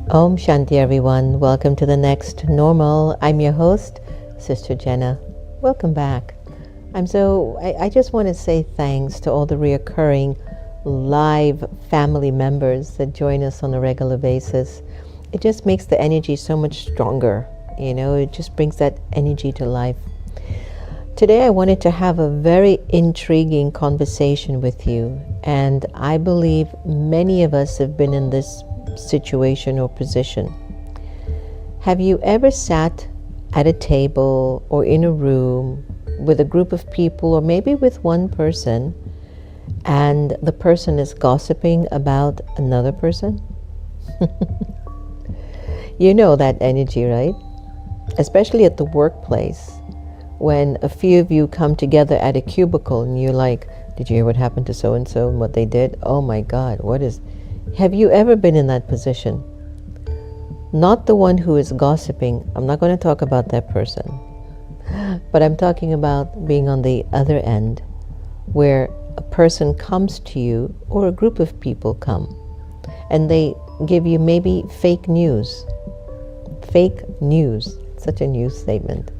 Om Shanti everyone. Welcome to the next normal. I'm your host, Sister Jenna. Welcome back. I just want to say thanks to all the reoccurring live family members that join us on a regular basis. It just makes the energy so much stronger. It just brings that energy to life. Today I wanted to have a very intriguing conversation with you, and I believe many of us have been in this situation or position. Have you ever sat at a table or in a room with a group of people, or maybe with one person, and the person is gossiping about another person? You know that energy, right? Especially at the workplace, when a few of you come together at a cubicle and you're like, did you hear what happened to so-and-so and what they did? Oh my God, have you ever been in that position? Not the one who is gossiping. I'm not going to talk about that person. But I'm talking about being on the other end, where a person comes to you, or a group of people come, and they give you maybe fake news. Fake news. Such a new statement.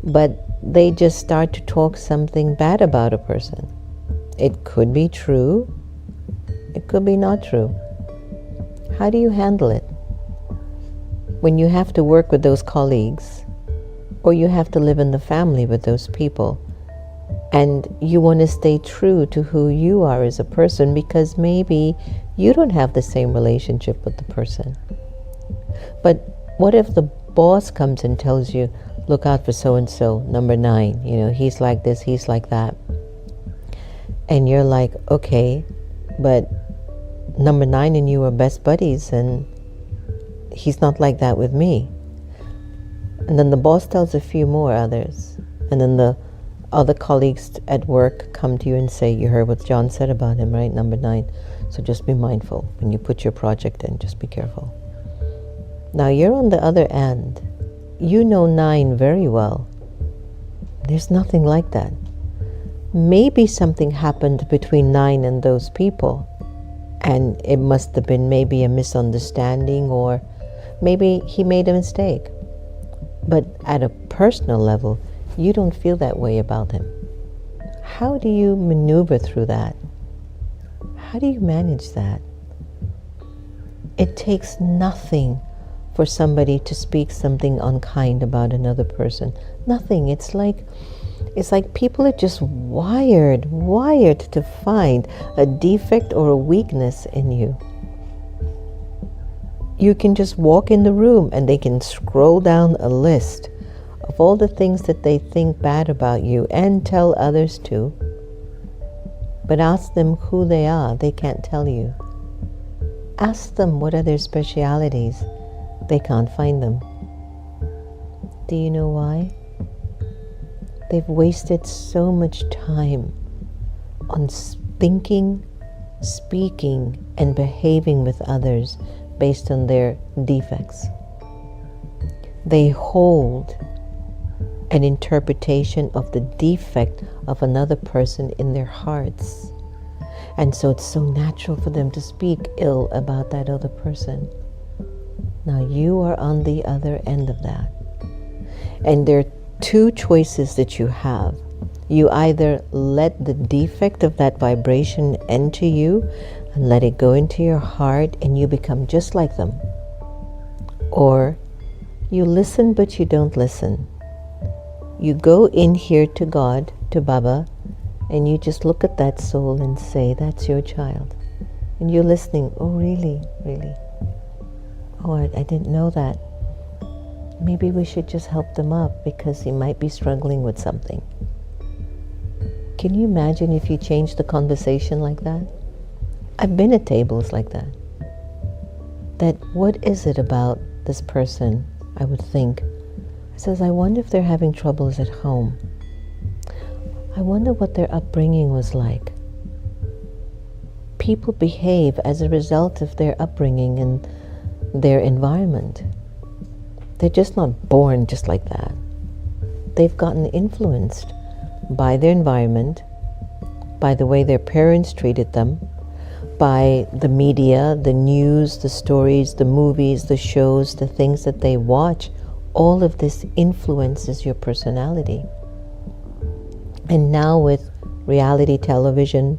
But they just start to talk something bad about a person. It could be true. It could be not true. How do you handle it? When you have to work with those colleagues, or you have to live in the family with those people, and you want to stay true to who you are as a person, because maybe you don't have the same relationship with the person. But what if the boss comes and tells you, look out for so-and-so, number 9, he's like this, he's like that. And you're like, okay, but number 9 and you are best buddies, and he's not like that with me. And then the boss tells a few more others, and then the other colleagues at work come to you and say, you heard what John said about him, right? Number 9. So just be mindful when you put your project in, just be careful. Now you're on the other end. You know 9 very well. There's nothing like that. Maybe something happened between 9 and those people, and it must have been maybe a misunderstanding, or maybe he made a mistake. But at a personal level, you don't feel that way about him. How do you maneuver through that? How do you manage that? It takes nothing for somebody to speak something unkind about another person. Nothing. It's like people are just wired to find a defect or a weakness in you. You can just walk in the room and they can scroll down a list of all the things that they think bad about you and tell others to. But ask them who they are. They can't tell you. Ask them what are their specialities. They can't find them. Do you know why? They've wasted so much time on thinking, speaking, and behaving with others based on their defects. They hold an interpretation of the defect of another person in their hearts. And so it's so natural for them to speak ill about that other person. Now you are on the other end of that. And there are 2 choices that you have. You either let the defect of that vibration enter you and let it go into your heart and you become just like them. Or you listen but you don't listen. You go in here to God, to Baba, and you just look at that soul and say, that's your child. And you're listening. Oh, really? Really? Oh, I didn't know that. Maybe we should just help them up because he might be struggling with something. Can you imagine if you changed the conversation like that? I've been at tables like that. That what is it about this person, I would think. I says, I wonder if they're having troubles at home. I wonder what their upbringing was like. People behave as a result of their upbringing and their environment. They're just not born just like that. They've gotten influenced by their environment, by the way their parents treated them, by the media, the news, the stories, the movies, the shows, the things that they watch. All of this influences your personality. And now with reality television,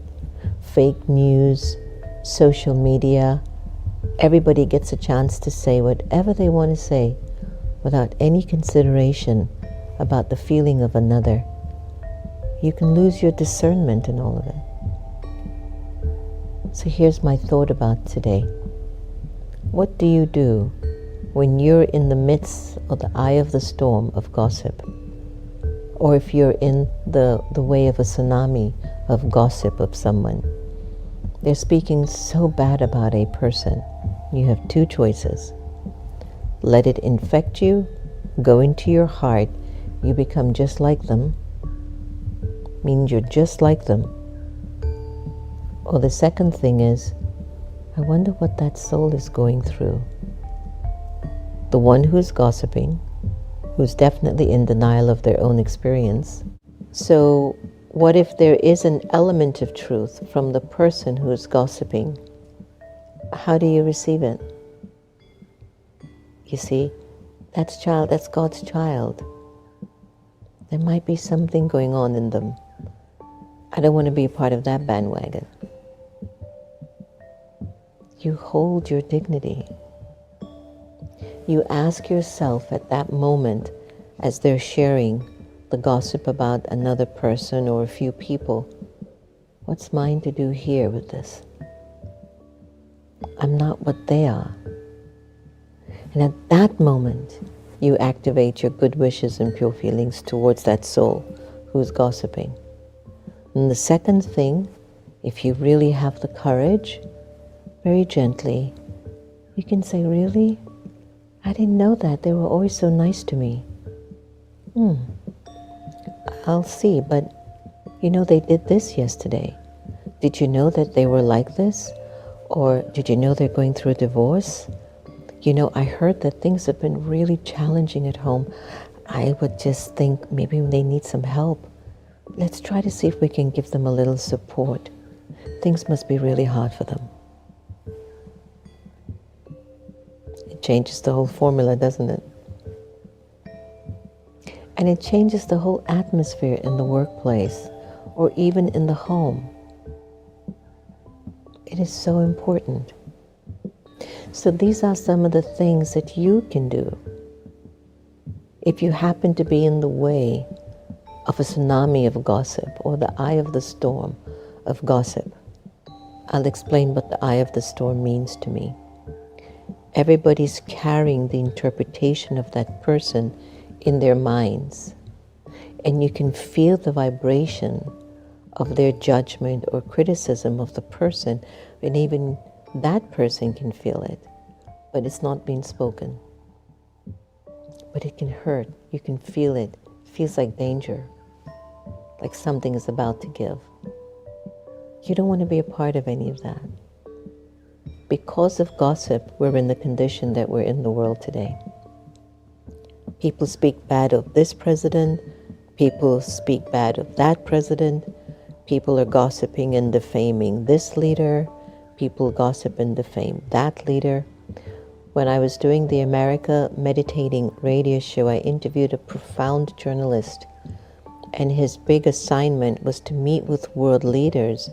fake news, social media, everybody gets a chance to say whatever they want to say without any consideration about the feeling of another. You can lose your discernment in all of it. So here's my thought about today. What do you do when you're in the midst of the eye of the storm of gossip? Or if you're in the way of a tsunami of gossip of someone? They're speaking so bad about a person. You have two choices. Let it infect you, go into your heart, you become just like them, means you're just like them. Or the second thing is, I wonder what that soul is going through. The one who's gossiping, who's definitely in denial of their own experience. So what if there is an element of truth from the person who's gossiping? How do you receive it? You see, that's God's child. There might be something going on in them. I don't want to be a part of that bandwagon. You hold your dignity. You ask yourself at that moment, as they're sharing the gossip about another person or a few people, what's mine to do here with this? I'm not what they are. And at that moment, you activate your good wishes and pure feelings towards that soul who's gossiping. And the second thing, if you really have the courage, very gently, you can say, really? I didn't know that. They were always so nice to me. I'll see, but you know they did this yesterday. Did you know that they were like this? Or did you know they're going through a divorce? You know, I heard that things have been really challenging at home. I would just think maybe they need some help. Let's try to see if we can give them a little support. Things must be really hard for them. It changes the whole formula, doesn't it? And it changes the whole atmosphere in the workplace or even in the home. It is so important. So these are some of the things that you can do. If you happen to be in the way of a tsunami of gossip or the eye of the storm of gossip, I'll explain what the eye of the storm means to me. Everybody's carrying the interpretation of that person in their minds, and you can feel the vibration of their judgment or criticism of the person, and even that person can feel it, but it's not being spoken. But it can hurt. You can feel it. It feels like danger, like something is about to give. You don't want to be a part of any of that. Because of gossip, we're in the condition that we're in the world today. People speak bad of this president. People speak bad of that president. People are gossiping and defaming this leader. People gossip and defame that leader. When I was doing the America Meditating radio show, I interviewed a profound journalist, and his big assignment was to meet with world leaders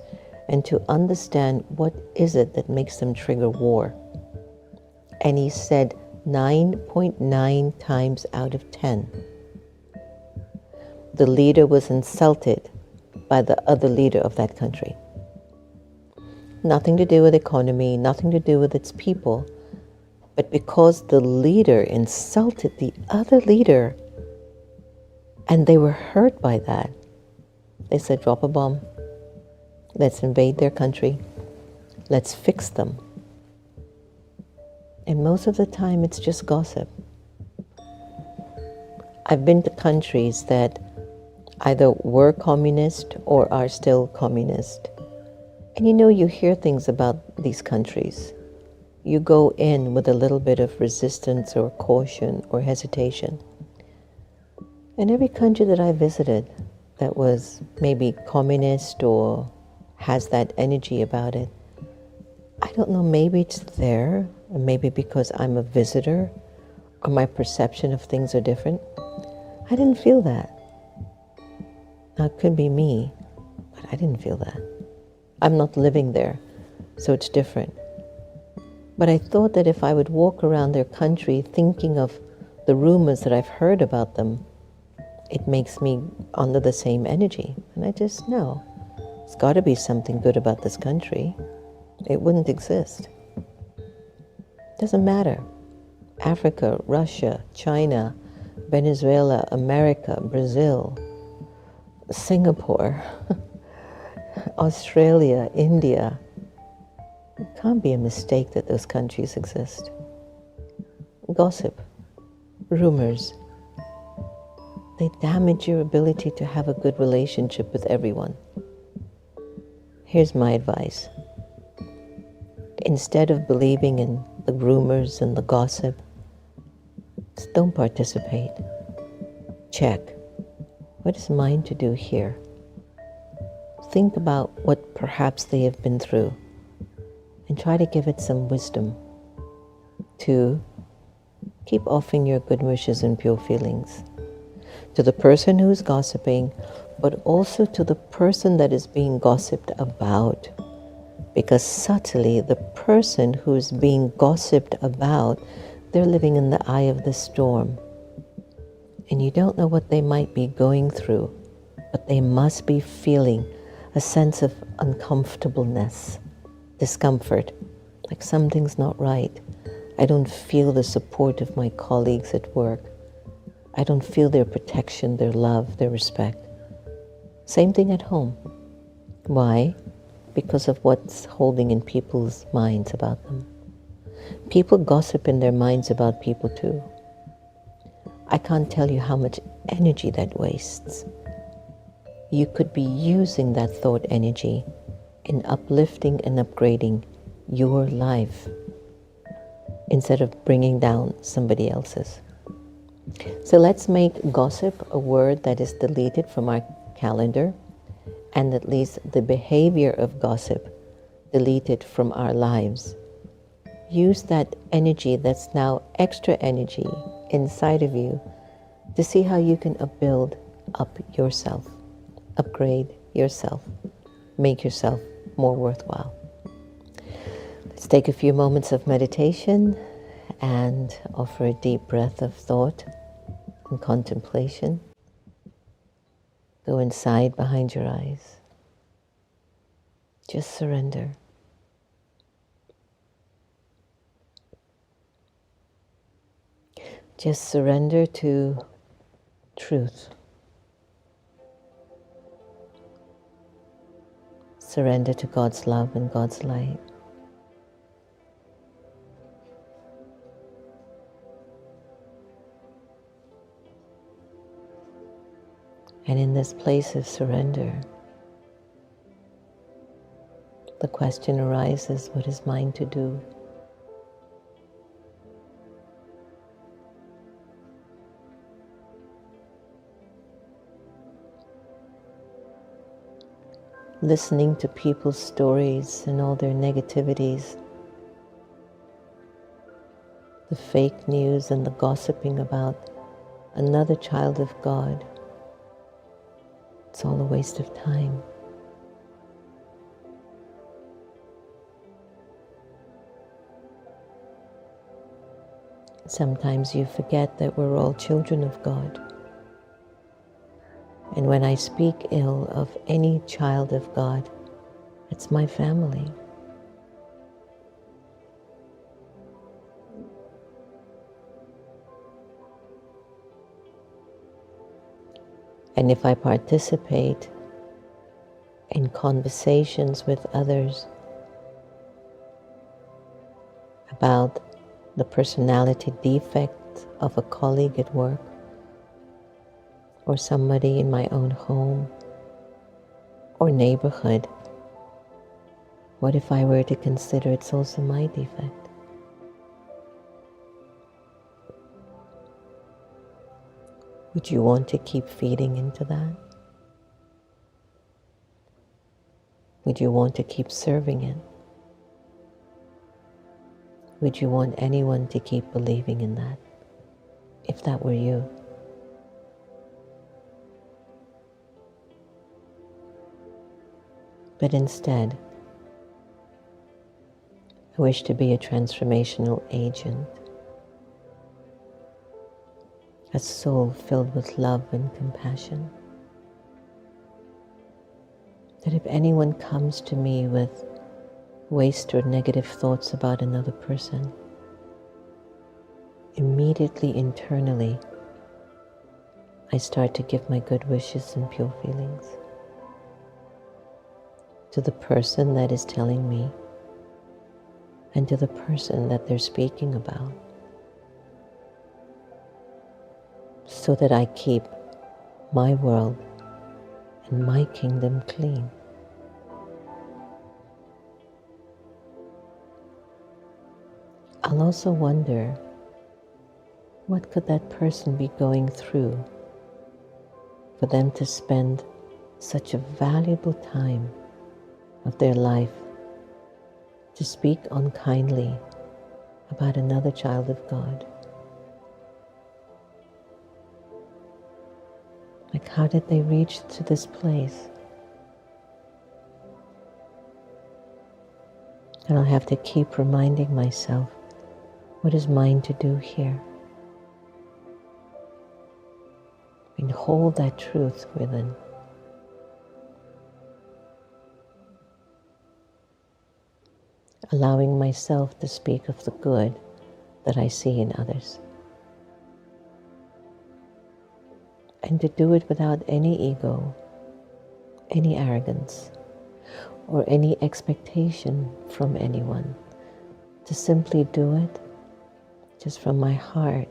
and to understand what is it that makes them trigger war. And he said 9.9 times out of 10, the leader was insulted by the other leader of that country. Nothing to do with economy, nothing to do with its people, but because the leader insulted the other leader and they were hurt by that, they said, drop a bomb. Let's invade their country. Let's fix them. And most of the time, it's just gossip. I've been to countries that either were communist or are still communist. And you know, you hear things about these countries. You go in with a little bit of resistance or caution or hesitation. And every country that I visited that was maybe communist or has that energy about it, I don't know, maybe it's there, or maybe because I'm a visitor, or my perception of things are different. I didn't feel that. Now, it could be me, but I didn't feel that. I'm not living there, so it's different. But I thought that if I would walk around their country thinking of the rumors that I've heard about them, it makes me under the same energy. And I just know, it's got to be something good about this country. It wouldn't exist. Doesn't matter. Africa, Russia, China, Venezuela, America, Brazil, Singapore, Australia, India. It can't be a mistake that those countries exist. Gossip, rumors, they damage your ability to have a good relationship with everyone. Here's my advice. Instead of believing in the rumors and the gossip, just don't participate. Check. What is mine to do here? Think about what perhaps they have been through and try to give it some wisdom. 2, keep offering your good wishes and pure feelings to the person who is gossiping, but also to the person that is being gossiped about. Because subtly, the person who is being gossiped about, they're living in the eye of the storm. And you don't know what they might be going through, but they must be feeling a sense of uncomfortableness, discomfort, like something's not right. I don't feel the support of my colleagues at work. I don't feel their protection, their love, their respect. Same thing at home. Why? Because of what's holding in people's minds about them. People gossip in their minds about people too. I can't tell you how much energy that wastes. You could be using that thought energy in uplifting and upgrading your life instead of bringing down somebody else's. So let's make gossip a word that is deleted from our calendar, and at least the behavior of gossip deleted from our lives. Use that energy that's now extra energy inside of you to see how you can build up yourself, upgrade yourself, make yourself more worthwhile. Let's take a few moments of meditation and offer a deep breath of thought and contemplation. Go inside behind your eyes. Just surrender. Just surrender to truth. Surrender to God's love and God's light. And in this place of surrender, the question arises, what is mine to do? Listening to people's stories and all their negativities, the fake news and the gossiping about another child of God, it's all a waste of time. Sometimes you forget that we're all children of God. And when I speak ill of any child of God, it's my family. And if I participate in conversations with others about the personality defect of a colleague at work, or somebody in my own home or neighborhood, what if I were to consider it's also my defect? Would you want to keep feeding into that? Would you want to keep serving it? Would you want anyone to keep believing in that, if that were you? But instead, I wish to be a transformational agent, a soul filled with love and compassion. That if anyone comes to me with waste or negative thoughts about another person, immediately internally, I start to give my good wishes and pure feelings to the person that is telling me and to the person that they're speaking about, so that I keep my world and my kingdom clean. I'll also wonder, what could that person be going through for them to spend such a valuable time of their life to speak unkindly about another child of God? Like, how did they reach to this place? And I'll have to keep reminding myself, what is mine to do here? And hold that truth within. Allowing myself to speak of the good that I see in others. And to do it without any ego, any arrogance, or any expectation from anyone. To simply do it just from my heart,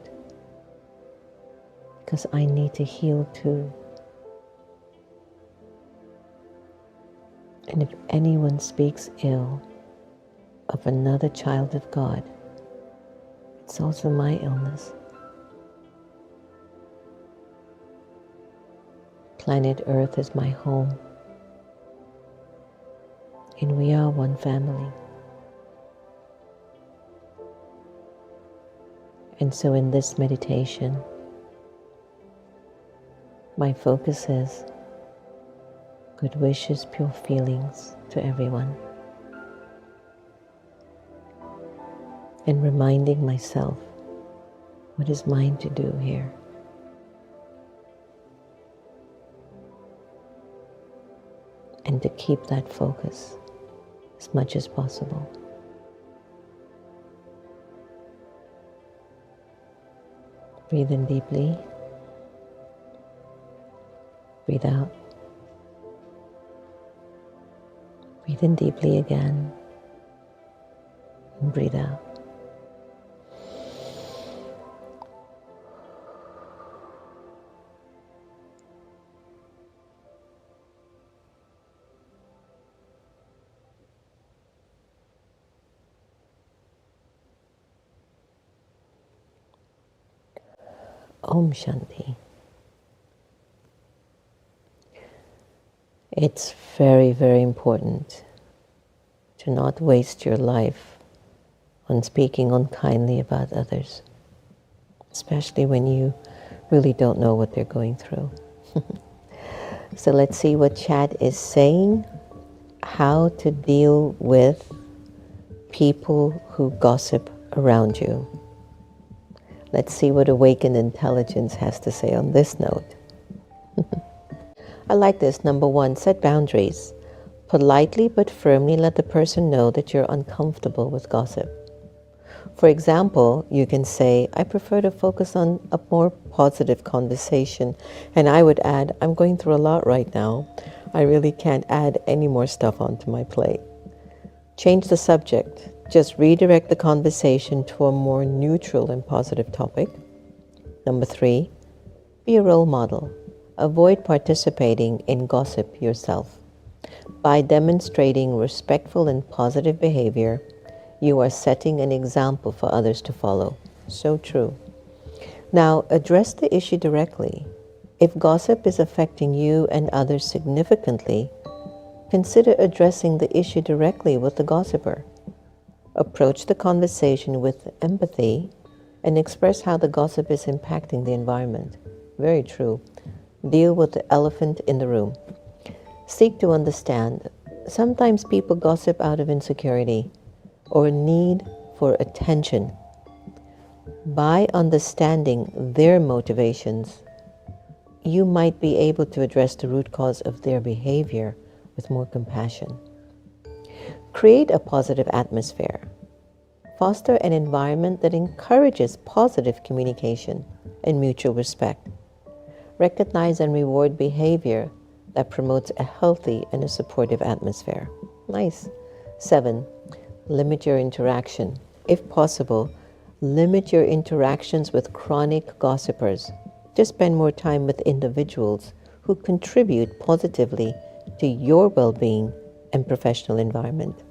because I need to heal too. And if anyone speaks ill of another child of God, it's also my illness. Planet Earth is my home, and we are one family. And so in this meditation, my focus is good wishes, pure feelings to everyone. And reminding myself what is mine to do here. And to keep that focus as much as possible. Breathe in deeply. Breathe out. Breathe in deeply again. And breathe out. Om Shanti. It's very, very important to not waste your life on speaking unkindly about others, especially when you really don't know what they're going through. So let's see what chat is saying. How to deal with people who gossip around you. Let's see what awakened intelligence has to say on this note. I like this. Number 1, set boundaries. Politely but firmly let the person know that you're uncomfortable with gossip. For example, you can say, I prefer to focus on a more positive conversation. And I would add, I'm going through a lot right now. I really can't add any more stuff onto my plate. Change the subject. Just redirect the conversation to a more neutral and positive topic. Number 3, be a role model. Avoid participating in gossip yourself. By demonstrating respectful and positive behavior, you are setting an example for others to follow. So true. Now, address the issue directly. If gossip is affecting you and others significantly, consider addressing the issue directly with the gossiper. Approach the conversation with empathy and express how the gossip is impacting the environment. Very true. Deal with the elephant in the room. Seek to understand. Sometimes people gossip out of insecurity or need for attention. By understanding their motivations, you might be able to address the root cause of their behavior with more compassion. Create a positive atmosphere. Foster an environment that encourages positive communication and mutual respect. Recognize and reward behavior that promotes a healthy and a supportive atmosphere. Nice. 7. Limit your interaction. If possible, limit your interactions with chronic gossipers. Just spend more time with individuals who contribute positively to your well-being and professional environment.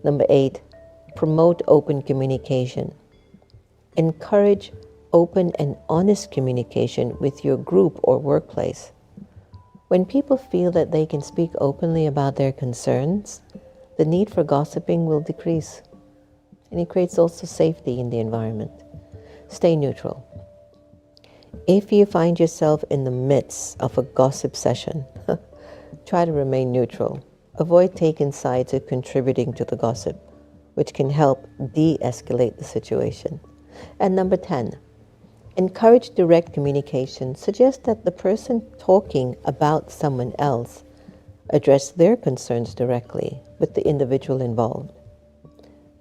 Number 8, promote open communication. Encourage open and honest communication with your group or workplace. When people feel that they can speak openly about their concerns, the need for gossiping will decrease. And it creates also safety in the environment. Stay neutral. If you find yourself in the midst of a gossip session, try to remain neutral. Avoid taking sides or contributing to the gossip, which can help de-escalate the situation. And number 10, encourage direct communication. Suggest that the person talking about someone else address their concerns directly with the individual involved.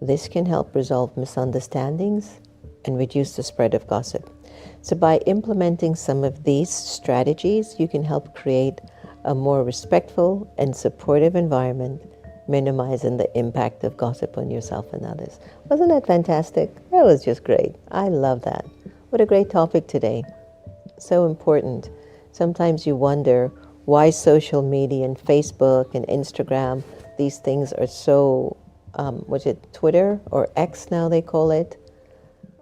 This can help resolve misunderstandings and reduce the spread of gossip. So by implementing some of these strategies, you can help create a more respectful and supportive environment, minimizing the impact of gossip on yourself and others. Wasn't that fantastic? That was just great. I love that. What a great topic today. So important. Sometimes you wonder why social media and Facebook and Instagram, these things are so, was it Twitter or X now they call it?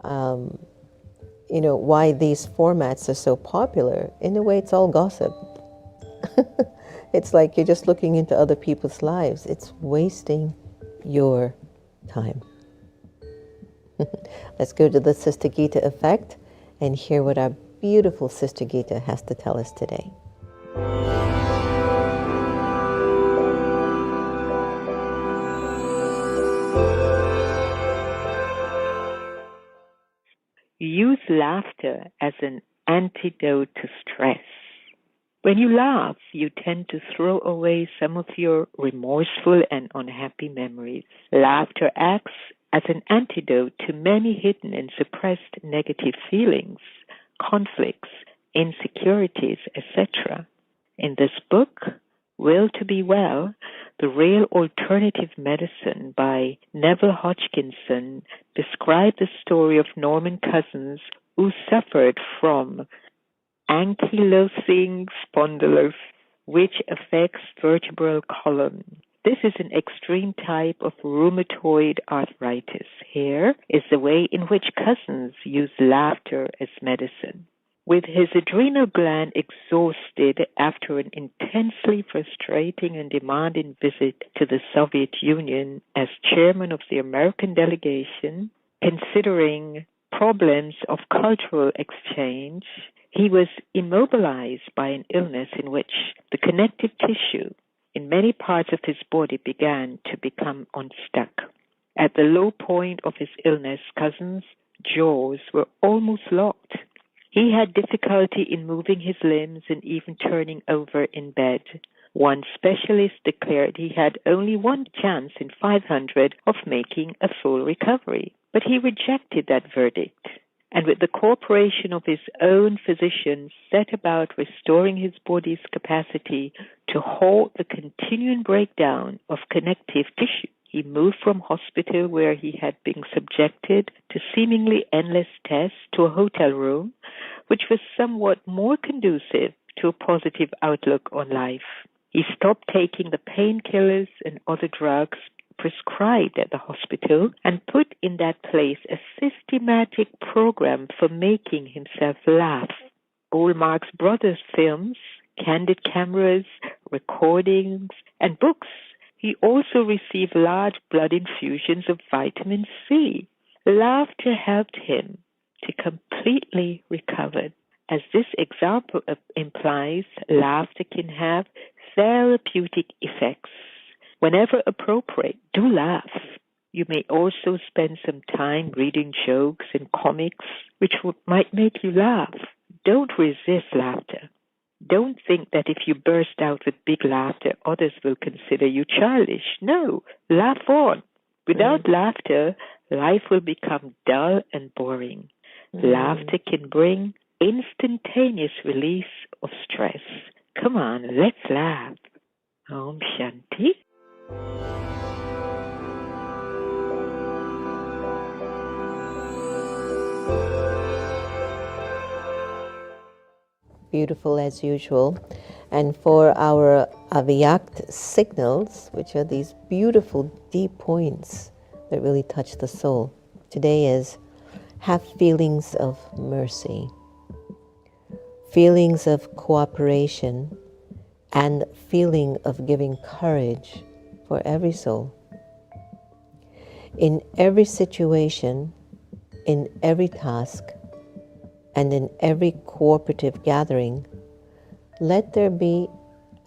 Why these formats are so popular. In a way, it's all gossip. It's like you're just looking into other people's lives. It's wasting your time. Let's go to the Sister Gita effect and hear what our beautiful Sister Gita has to tell us today. Use laughter as an antidote to stress. When you laugh, you tend to throw away some of your remorseful and unhappy memories. Laughter acts as an antidote to many hidden and suppressed negative feelings, conflicts, insecurities, etc. In this book, Will to Be Well, The Real Alternative Medicine by Neville Hodgkinson described the story of Norman Cousins who suffered from ankylosing spondylosis, which affects vertebral column. This is an extreme type of rheumatoid arthritis. Here is the way in which Cousins used laughter as medicine. With his adrenal gland exhausted after an intensely frustrating and demanding visit to the Soviet Union as chairman of the American delegation, considering problems of cultural exchange, he was immobilized by an illness in which the connective tissue in many parts of his body began to become unstuck. At the low point of his illness, Cousins' jaws were almost locked. He had difficulty in moving his limbs and even turning over in bed. One specialist declared he had only one chance in 500 of making a full recovery, but he rejected that verdict, and with the cooperation of his own physician, set about restoring his body's capacity to halt the continuing breakdown of connective tissue. He moved from hospital where he had been subjected to seemingly endless tests to a hotel room, which was somewhat more conducive to a positive outlook on life. He stopped taking the painkillers and other drugs prescribed at the hospital and put in that place a systematic program for making himself laugh. All Marx Brothers films, candid cameras, recordings, and books He also received large blood infusions of vitamin C. Laughter helped him to completely recover. As this example implies, laughter can have therapeutic effects. Whenever appropriate, do laugh. You may also spend some time reading jokes and comics which might make you laugh. Don't resist laughter. Don't think that if you burst out with big laughter, others will consider you childish. No, laugh on. Without laughter, life will become dull and boring. Laughter can bring instantaneous release of stress. Come on, let's laugh. Om Shanti. Beautiful as usual. And for our avyakt signals, which are these beautiful deep points that really touch the soul, today is have feelings of mercy, feelings of cooperation, and feeling of giving courage for every soul. In every situation, in every task, and in every cooperative gathering, let there be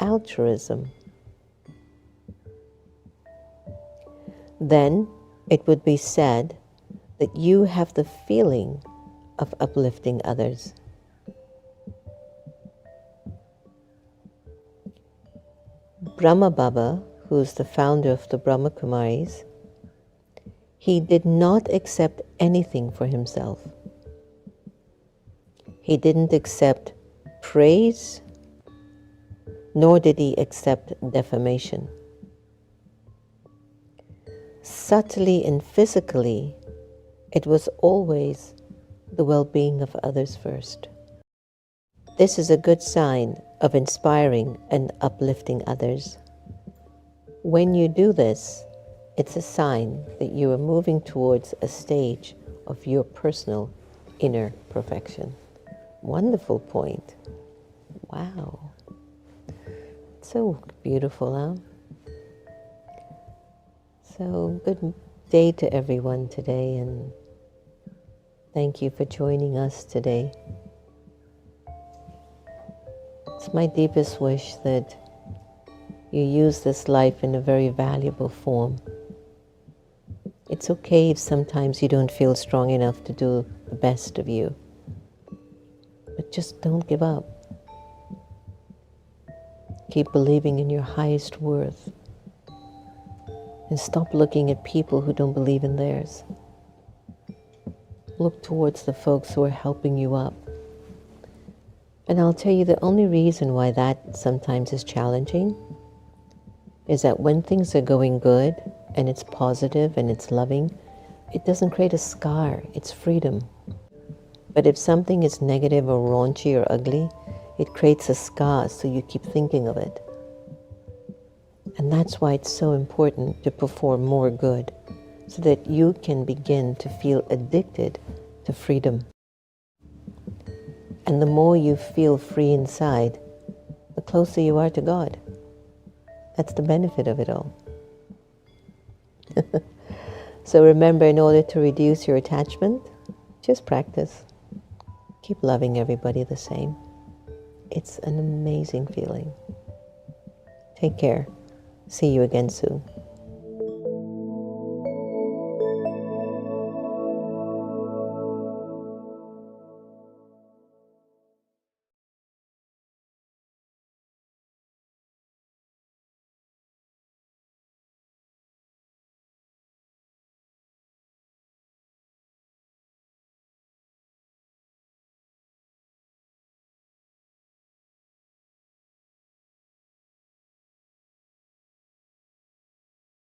altruism. Then it would be said that you have the feeling of uplifting others. Brahma Baba, who's the founder of the Brahma Kumaris, he did not accept anything for himself. He didn't accept praise, nor did he accept defamation. Subtly and physically, it was always the well-being of others first. This is a good sign of inspiring and uplifting others. When you do this, it's a sign that you are moving towards a stage of your personal inner perfection. Wonderful point. Wow. So beautiful, huh? So good day to everyone today, and thank you for joining us today. It's my deepest wish that you use this life in a very valuable form. It's okay if sometimes you don't feel strong enough to do the best of you. But just don't give up. Keep believing in your highest worth. And stop looking at people who don't believe in theirs. Look towards the folks who are helping you up. And I'll tell you, the only reason why that sometimes is challenging is that when things are going good and it's positive and it's loving, it doesn't create a scar, it's freedom. But if something is negative or raunchy or ugly, it creates a scar, so you keep thinking of it. And that's why it's so important to perform more good, so that you can begin to feel addicted to freedom. And the more you feel free inside, the closer you are to God. That's the benefit of it all. So remember, in order to reduce your attachment, just practice. Keep loving everybody the same. It's an amazing feeling. Take care. See you again soon.